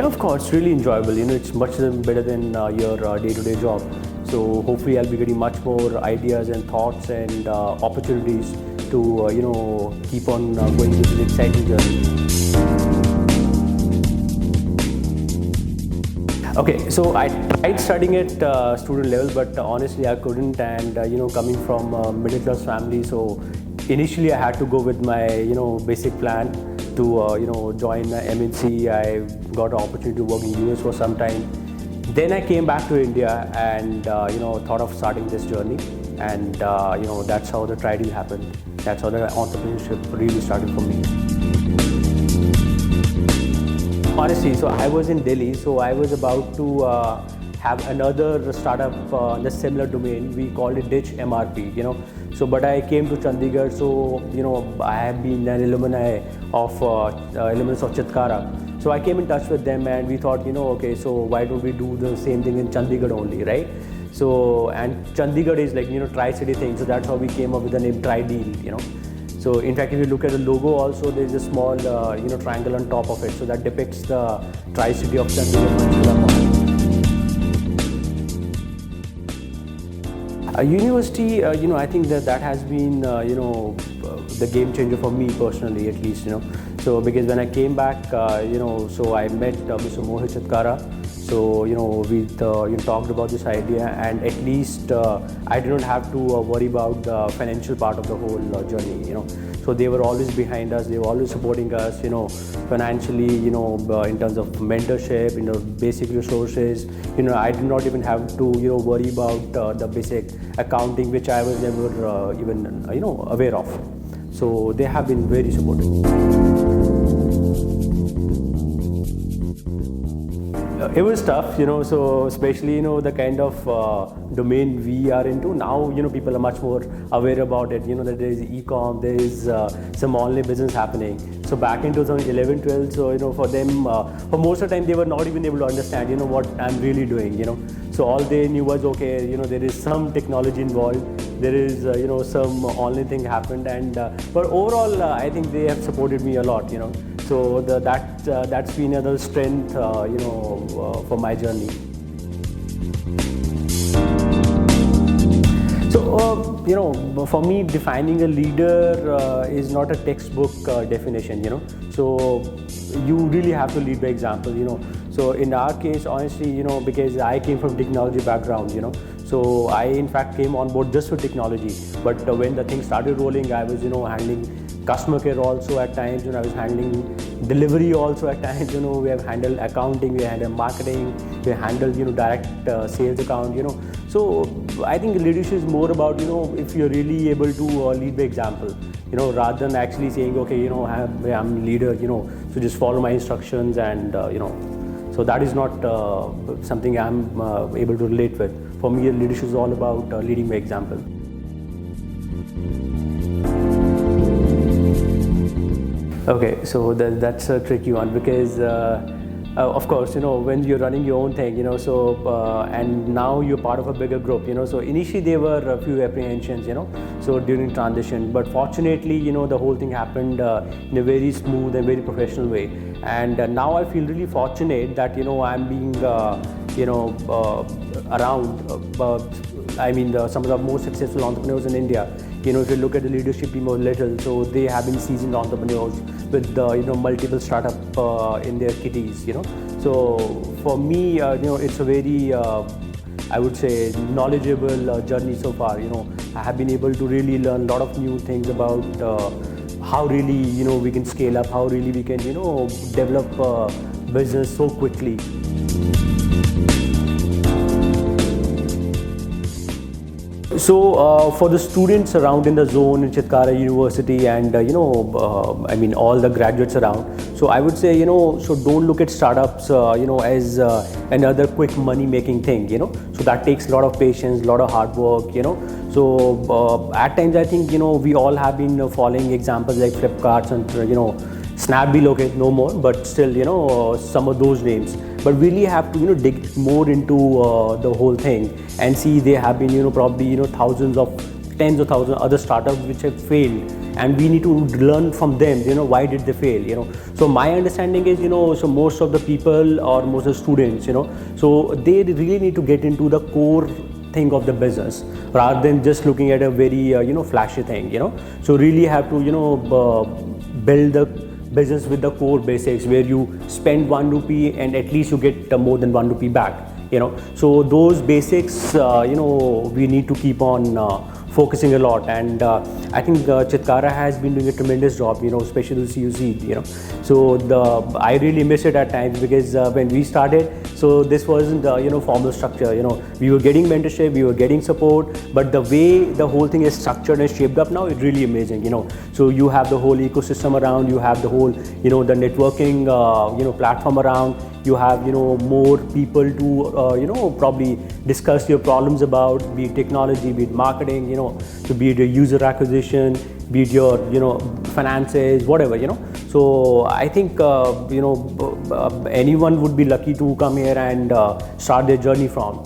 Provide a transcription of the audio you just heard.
Yeah, of course, really enjoyable. It's much better than your day-to-day job. So hopefully, I'll be getting much more ideas and thoughts and opportunities to keep on going with this exciting journey. Okay, so I tried studying at student level, but honestly I couldn't. And coming from a middle class family, so initially I had to go with my basic plan to join MNC. I got an opportunity to work in US for some time. Then I came back to India and thought of starting this journey, and that's how the trial happened. That's how the entrepreneurship really started for me. Honestly, so I was in Delhi, so I was about to have another startup in the similar domain. We called it Ditch MRP, So, but I came to Chandigarh, so I have been an alumni of Chitkara. So I came in touch with them, and we thought, okay, so why don't we do the same thing in Chandigarh only, right? So, and Chandigarh is like tri-city thing, so that's how we came up with the name Tri-Deal, So in fact, if you look at the logo also, there is a small triangle on top of it. So that depicts the Tri-City of Chandigarh. University, I think that has been, the game changer for me personally, at least, So because when I came back, so I met Mr. Mohit Chitkara. So we talked about this idea, and at least I did not have to worry about the financial part of the whole journey. So they were always behind us. They were always supporting us. Financially. In terms of mentorship. Basic resources. I did not even have to worry about the basic accounting, which I was never even aware of. So they have been very supportive. It was tough, so especially, the kind of domain we are into. Now, people are much more aware about it, that there is e-com, there is some online business happening. So back in 2011, 12, so, for them, for most of the time, they were not even able to understand, what I'm really doing, So all they knew was, okay, there is some technology involved, there is, some online thing happened. And but overall, I think they have supported me a lot, So that's been another strength, for my journey. So, for me, defining a leader is not a textbook definition, So you really have to lead by example, So in our case, honestly, because I came from technology background, So I in fact came on board just for technology. But when the thing started rolling, I was, handling customer care also at times, I was handling delivery also at times, we have handled accounting, we handled marketing, we handled, direct sales account, So I think leadership is more about, if you're really able to lead by example, rather than actually saying, okay, I'm a leader, so just follow my instructions and, So that is not something I'm able to relate with. For me, leadership is all about leading by example. Okay, so that's a tricky one because, of course, when you're running your own thing, and now you're part of a bigger group, So initially there were a few apprehensions, So during transition, but fortunately, the whole thing happened in a very smooth and very professional way. And now I feel really fortunate that I'm being, around. I mean, some of the most successful entrepreneurs in India. If you look at the leadership team of Little, so they have been seasoned entrepreneurs with multiple startup in their kitties. So for me, it's a very I would say knowledgeable journey so far. I have been able to really learn a lot of new things about how really we can scale up, how really we can develop business so quickly. So for the students around in the zone in Chitkara University and I mean all the graduates around, so I would say so don't look at startups as another quick money making thing, so that takes a lot of patience, a lot of hard work, so at times I think we all have been following examples like Flipkart and Snapdeal, okay, no more, but still some of those names. But really have to dig more into the whole thing and see they have been probably thousands of tens of thousands of other startups which have failed, and we need to learn from them, why did they fail. So my understanding is, so most of the people or most of the students, so they really need to get into the core thing of the business rather than just looking at a very flashy thing. So really have to build the business with the core basics, where you spend 1 rupee and at least you get more than 1 rupee back. So those basics we need to keep on focusing a lot, and I think Chitkara has been doing a tremendous job, especially the CUC. So I really miss it at times, because when we started, so this wasn't formal structure. We were getting mentorship, we were getting support, but the way the whole thing is structured and shaped up now, it's really amazing. So you have the whole ecosystem around, you have the whole the networking platform around, you have more people to probably discuss your problems about, be it technology, be it marketing, so be it your user acquisition, be it your finances, whatever. So I think anyone would be lucky to come here and start their journey from.